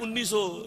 1900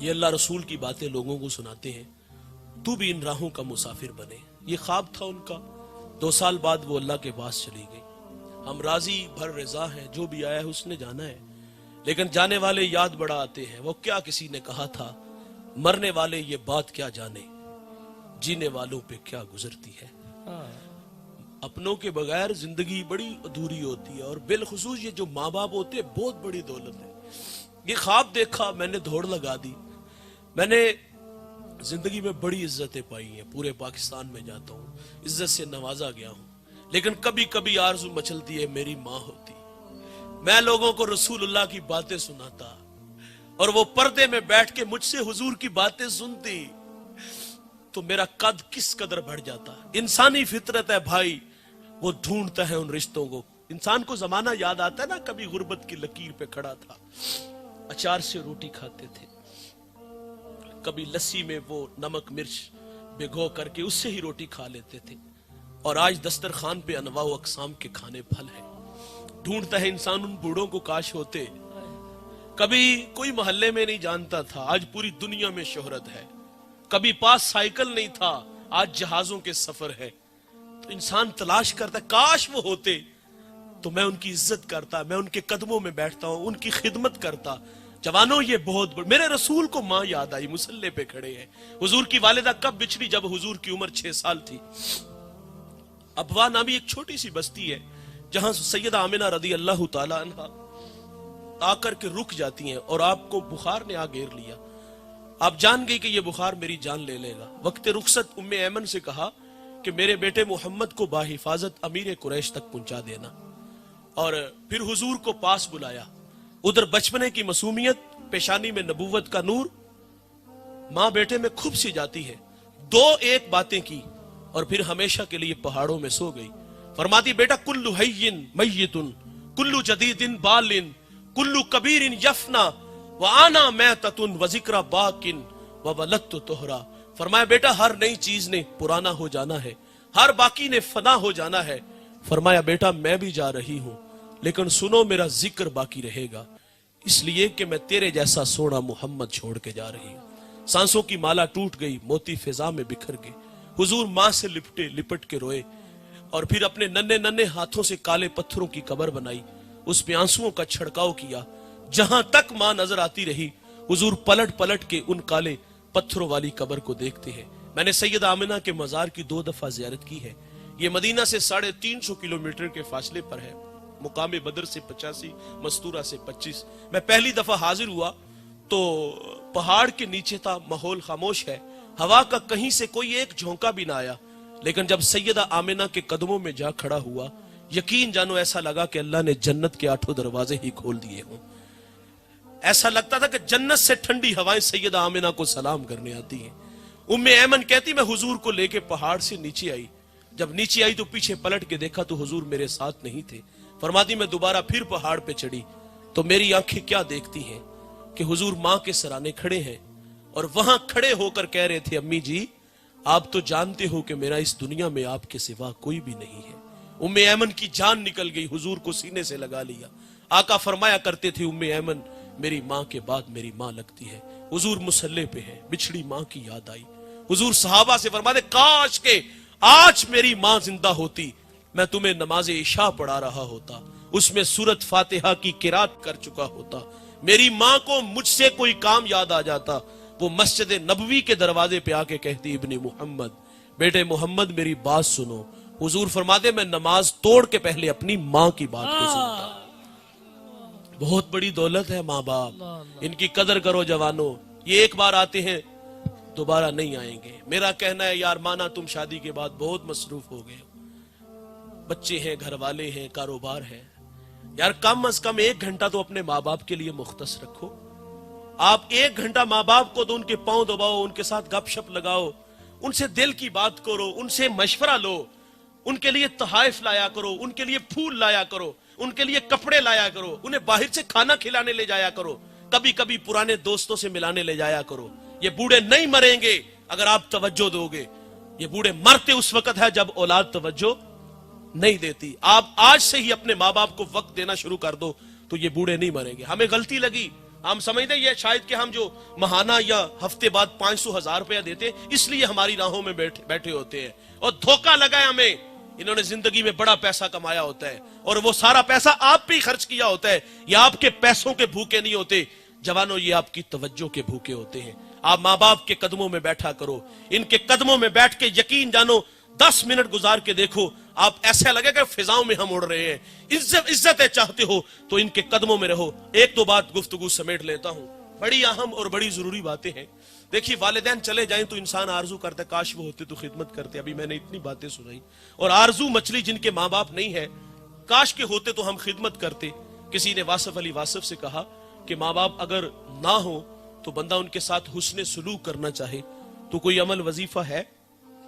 یہ اللہ رسول کی باتیں لوگوں کو سناتے ہیں، تو بھی ان راہوں کا مسافر بنے. یہ خواب تھا ان کا. 2 سال بعد وہ اللہ کے پاس چلی گئی. ہم راضی بھر رضا ہیں، جو بھی آیا ہے اس نے جانا ہے، لیکن جانے والے یاد بڑا آتے ہیں. وہ کیا کسی نے کہا تھا، مرنے والے یہ بات کیا جانے، جینے والوں پہ کیا گزرتی ہے. اپنوں کے بغیر زندگی بڑی ادھوری ہوتی ہے، اور بالخصوص یہ جو ماں باپ ہوتے ہیں بہت بڑی دولت ہے. یہ خواب دیکھا، میں نے دوڑ لگا دی. میں نے زندگی میں بڑی عزتیں پائی ہیں، پورے پاکستان میں جاتا ہوں عزت سے نوازا گیا ہوں، لیکن کبھی کبھی آرزو مچلتی ہے میری ماں ہوتی. میں لوگوں کو رسول اللہ کی باتیں سناتا اور وہ پردے میں بیٹھ کے مجھ سے حضور کی باتیں سنتی تو میرا قد کس قدر بڑھ جاتا. انسانی فطرت ہے بھائی، وہ ڈھونڈتا ہے ان رشتوں کو. انسان کو زمانہ یاد آتا ہے نا، کبھی غربت کی لکیر پہ کھڑا تھا، اچار سے روٹی کھاتے تھے، کبھی لسی میں وہ نمک مرچ بھگو کر کے اس سے ہی روٹی کھا لیتے تھے، اور آج دسترخوان پہ انواع و اقسام کے کھانے پھل ہیں. ڈھونڈتا ہے انسان ان بوڑھوں کو، کاش ہوتے. کبھی کوئی محلے میں نہیں جانتا تھا، آج پوری دنیا میں شہرت ہے. کبھی پاس سائیکل نہیں تھا، آج جہازوں کے سفر ہے. تو انسان تلاش کرتا ہے کاش وہ ہوتے تو میں ان کی عزت کرتا، میں ان کے قدموں میں بیٹھتا ہوں، ان کی خدمت کرتا. جوانوں یہ بہت میرے رسول کو ماں یاد آئی، مصلے پہ کھڑے ہیں. حضور کی والدہ کب بچھڑی؟ جب حضور کی عمر 6 سال تھی. ابوا نامی ایک چھوٹی سی بستی ہے جہاں سیدہ آمنہ رضی اللہ تعالی عنہ آ کر کے رک جاتی ہیں، اور آپ کو بخار نے آ گھیر لیا. آپ جان گئی کہ یہ بخار میری جان لے لے گا. وقت رخصت ام ایمن سے کہا کہ میرے بیٹے محمد کو باحفاظت امیر قریش تک پہنچا دینا، اور پھر حضور کو پاس بلایا. ادھر بچپنے کی معصومیت، پیشانی میں نبوت کا نور، ماں بیٹے میں کھب سی جاتی ہے. 2 باتیں کی اور پھر ہمیشہ کے لیے پہاڑوں میں سو گئی. فرماتی بیٹا کلو حیٍ میتٌ کلو جدید بال کلو کبیر یفنا وانا میتۃ وذکر باق وولدت طہرا. فرمایا بیٹا ہر نئی چیز نے پرانا ہو جانا ہے، ہر باقی نے فنا ہو جانا ہے. فرمایا بیٹا میں بھی جا رہی ہوں، لیکن سنو میرا ذکر باقی رہے گا، اس لیے کہ میں تیرے جیسا سونا محمد چھوڑ کے جا رہی ہوں. سانسوں کی مالا ٹوٹ گئی، موتی فضا میں بکھر گئے. حضور ماں سے لپٹ کے روئے، اور پھر اپنے ننھے ہاتھوں سے کالے پتھروں کی قبر بنائی، اس پہ آنسوؤں کا چھڑکاؤ کیا. جہاں تک ماں نظر آتی رہی حضور پلٹ کے ان کالے پتھروں والی قبر کو دیکھتے ہیں. میں نے سیدہ آمنہ کے مزار کی 2 دفعہ زیارت کی ہے. یہ مدینہ سے 350 کلومیٹر کے فاصلے پر ہے. مقام بدر سے 85، مستورہ سے 25. میں پہلی دفعہ حاضر ہوا تو پہاڑ کے نیچے تھا، ماحول خاموش ہے، ہوا کا کہیں سے کوئی ایک جھونکا بھی نہ آیا. لیکن جب سیدہ آمنہ کے قدموں میں جا کھڑا ہوا، یقین جانو ایسا لگا کہ اللہ نے جنت کے 8 دروازے ہی کھول دیے ہوں. ایسا لگتا تھا کہ جنت سے ٹھنڈی ہوائیں سیدہ آمنہ کو سلام کرنے آتی ہیں. ام ایمن کہتی میں حضور کو لے کے پہاڑ سے نیچے آئی. جب نیچے آئی تو پیچھے پلٹ کے دیکھا تو حضور میرے ساتھ نہیں تھے. فرماتی میں دوبارہ پھر پہاڑ پہ چڑھی تو میری آنکھیں کیا دیکھتی ہیں کہ حضور ماں کے سرانے کھڑے ہیں، اور وہاں کھڑے ہو کر کہہ رہے تھے امی جی آپ تو جانتے ہو کہ میرا اس دنیا میں آپ کے سوا کوئی بھی نہیں ہے. ام ایمن کی جان نکل گئی، حضور کو سینے سے لگا لیا. آقا فرمایا کرتے تھے ام ایمن میری ماں کے بعد میری ماں لگتی ہے. حضور مصلے پہ ہے، بچھڑی ماں کی یاد آئی. حضور صحابہ سے فرماتے کاش کہ آج میری ماں زندہ ہوتی، میں تمہیں نماز عشاء پڑھا رہا ہوتا، اس میں سورت فاتحہ کی قرات کر چکا ہوتا. میری ماں کو مجھ سے کوئی کام یاد آ جاتا، وہ مسجد نبوی کے دروازے پہ آ کے کہتی ابن محمد، بیٹے محمد میری بات سنو. حضور فرماتے میں نماز توڑ کے پہلے اپنی ماں کی بات کو سنتا. بہت بڑی دولت ہے ماں باپ، ان کی قدر کرو جوانوں. یہ ایک بار آتے ہیں دوبارہ نہیں آئیں گے. میرا کہنا ہے یار مانا تم شادی کے بعد بہت مصروف ہو گئے، بچے ہیں، گھر والے ہیں، کاروبار ہے، یار کم از کم 1 گھنٹہ تو اپنے ماں باپ کے لیے مختص رکھو. آپ 1 گھنٹہ ماں باپ کو تو ان کے پاؤں دباؤ، ان کے ساتھ گپ شپ لگاؤ، ان سے دل کی بات کرو، ان سے مشورہ لو، ان کے لیے تحائف لایا کرو، ان کے لیے پھول لایا کرو، ان کے لیے کپڑے لایا کرو، انہیں باہر سے کھانا کھلانے لے جایا کرو، کبھی کبھی پرانے دوستوں سے ملانے لے جایا کرو. یہ بوڑھے نہیں مریں گے اگر آپ توجہ دو گے. یہ بوڑھے مرتے اس وقت ہے جب اولاد توجہ نہیں دیتی. آپ آج سے ہی اپنے ماں باپ کو وقت دینا شروع کر دو تو یہ بوڑھے نہیں مریں گے. ہمیں غلطی لگی، ہم سمجھتے ہیں یہ شاید کہ ہم جو ماہانہ یا ہفتے بعد 500,000 روپیہ دیتے اس لیے ہماری راہوں میں بیٹھے ہوتے ہیں، اور دھوکہ لگا ہے ہمیں، انہوں نے زندگی میں بڑا پیسہ کمایا ہوتا ہے اور وہ سارا پیسہ آپ پہ ہی خرچ کیا ہوتا ہے. یہ آپ کے پیسوں کے بھوکے نہیں ہوتے جوانوں، یہ آپ کی توجہ کے بھوکے ہوتے ہیں. آپ ماں باپ کے قدموں میں بیٹھا کرو، ان کے قدموں میں بیٹھ کے یقین جانو 10 منٹ گزار کے دیکھو، آپ ایسا لگے کہ فضاؤں میں ہم اڑ رہے ہیں. عزتیں چاہتے ہو تو ان کے قدموں میں رہو. ایک دو بات گفتگو سمیٹ لیتا ہوں، بڑی اہم اور بڑی ضروری باتیں ہیں. دیکھیے والدین چلے جائیں تو انسان آرزو کرتا ہے کاش وہ ہوتے تو خدمت کرتے. ابھی میں نے اتنی باتیں سنائی، اور آرزو مچھلی جن کے ماں باپ نہیں ہے، کاش کے ہوتے تو ہم خدمت کرتے. کسی نے واصف علی واصف سے کہا کہ ماں باپ اگر نہ ہو تو بندہ ان کے ساتھ حسن سلوک کرنا چاہے تو کوئی عمل وظیفہ ہے،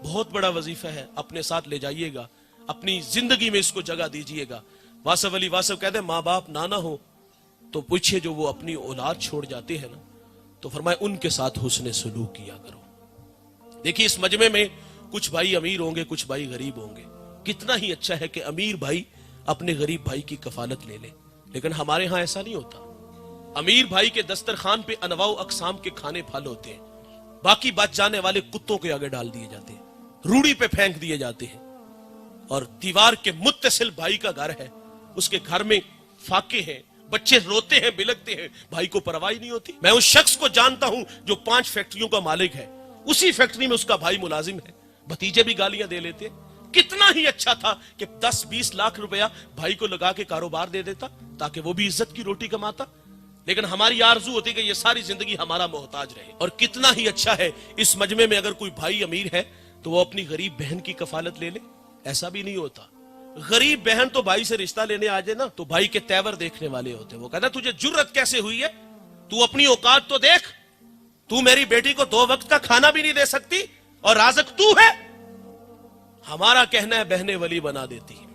بہت بڑا وظیفہ ہے، اپنے ساتھ لے جائیے گا، اپنی زندگی میں اس کو جگہ دیجئے گا. واصف علی واصف کہتے ہیں ماں باپ نہ ہو تو پوچھے جو وہ اپنی اولاد چھوڑ جاتے ہیں نا، تو فرمائے ان کے ساتھ حسن سلوک کیا کرو. دیکھیے اس مجمع میں کچھ بھائی امیر ہوں گے، کچھ بھائی غریب ہوں گے. کتنا ہی اچھا ہے کہ امیر بھائی اپنے غریب بھائی کی کفالت لے لے، لیکن ہمارے ہاں ایسا نہیں ہوتا. امیر بھائی کے دسترخوان پہ انواع و اقسام کے کھانے پھل ہوتے ہیں، باقی بچ جانے والے کتوں کے آگے ڈال دیے جاتے ہیں، روڑی پہ پھینک دیے جاتے ہیں. اور دیوار کے متصل بھائی کا گھر ہے، اس کے گھر میں فاقے ہیں، بچے روتے ہیں بلکتے ہیں، بھائی کو پرواہ نہیں ہوتی. میں اس شخص کو جانتا ہوں جو 5 فیکٹریوں کا مالک ہے، اسی فیکٹری میں اس کا بھائی ملازم ہے، بھتیجے بھی گالیاں دے لیتے. کتنا ہی اچھا تھا کہ 10-20 لاکھ روپیہ بھائی کو لگا کے کاروبار دے دیتا تاکہ وہ بھی عزت کی روٹی کماتا. لیکن ہماری آرزو ہوتی کہ یہ ساری زندگی ہمارا محتاج رہے. اور کتنا ہی اچھا ہے اس مجمع میں اگر کوئی بھائی امیر ہے تو وہ اپنی غریب بہن کی کفالت لے لے. ایسا بھی نہیں ہوتا. غریب بہن تو بھائی سے رشتہ لینے آ جائے نا تو بھائی کے تیور دیکھنے والے ہوتے ہیں. وہ کہتا تجھے جرت کیسے ہوئی ہے، تو اپنی اوقات تو دیکھ، تو میری بیٹی کو 2 وقت کا کھانا بھی نہیں دے سکتی اور رازق تو ہے. ہمارا کہنا ہے بہنیں ولی بنا دیتی ہیں.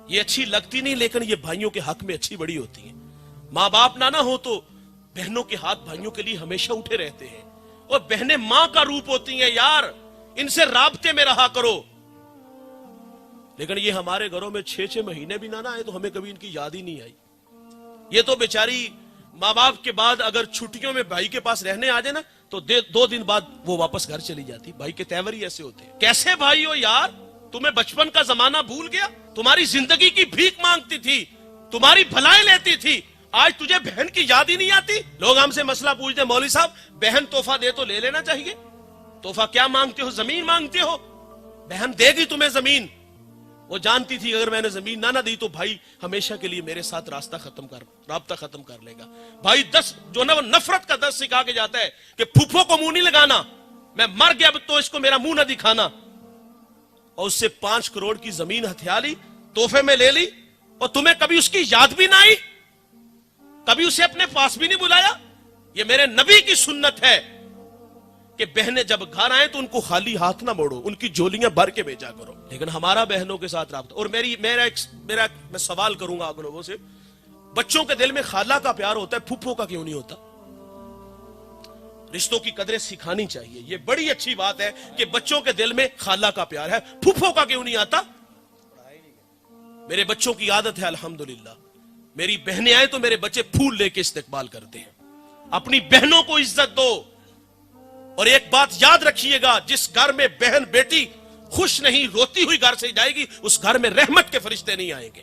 یہ اچھی لگتی نہیں لیکن یہ بھائیوں کے حق میں اچھی بڑی ہوتی ہیں. ماں باپ نہ ہو تو بہنوں کے ہاتھ بھائیوں کے لیے ہمیشہ اٹھے رہتے ہیں، اور بہنیں ماں کا روپ ہوتی ہیں. یار ان سے رابطے میں رہا کرو. لیکن یہ ہمارے گھروں میں 6 مہینے بھی نہ آئے تو ہمیں کبھی ان کی یاد ہی نہیں آئی. یہ تو بیچاری ماں باپ کے بعد اگر چھٹیوں میں بھائی کے پاس رہنے آ جائے نا تو 2 دن بعد وہ واپس گھر چلی جاتی. بھائی کے تیور ہی ایسے ہوتے ہیں. کیسے بھائی ہو یار، تمہیں بچپن کا زمانہ بھول گیا؟ تمہاری زندگی کی بھیک مانگتی تھی، تمہاری بھلائیں لیتی تھی، آج تجھے بہن کی یاد ہی نہیں آتی. لوگ ہم سے مسئلہ پوچھتے مولوی صاحب بہن تحفہ دے تو لے لینا چاہیے. تحفہ کیا مانگتے ہو؟ زمین مانگتے ہو؟ بہن دے گی تمہیں زمین. وہ جانتی تھی اگر میں نے زمین نہ دی تو بھائی ہمیشہ کے لیے میرے ساتھ رابطہ ختم کر لے گا. بھائی جو نا وہ نفرت کا 10 سکھا کے جاتا ہے کہ پھوپھو کو منہ نہیں لگانا، میں مر گیا تو اس کو میرا منہ نہ دکھانا. اور اس سے 5 کروڑ کی زمین ہتھیا لی، تحفے میں لے لی، اور تمہیں کبھی اس کی یاد بھی نہ آئی، کبھی اسے اپنے پاس بھی نہیں بلایا. یہ میرے نبی کی سنت ہے کہ بہنیں جب گھر آئیں تو ان کو خالی ہاتھ نہ موڑو، ان کی جھولیاں بھر کے بھیجا کرو. لیکن ہمارا بہنوں کے ساتھ رابطہ. اور میں سوال کروں گا آپ لوگوں سے، بچوں کے دل میں خالہ کا پیار ہوتا ہے، پھوپھو کا کیوں نہیں ہوتا؟ رشتوں کی قدریں سکھانی چاہیے. یہ بڑی اچھی بات ہے کہ بچوں کے دل میں خالہ کا پیار ہے، پھوپھو کا کیوں نہیں آتا؟ میرے بچوں کی عادت ہے الحمدللہ، میری بہنیں آئے تو میرے بچے پھول لے کے استقبال کرتے ہیں. اپنی بہنوں کو عزت دو. اور ایک بات یاد رکھیے گا، جس گھر میں بہن بیٹی خوش نہیں روتی ہوئی گھر سے جائے گی اس گھر میں رحمت کے فرشتے نہیں آئیں گے.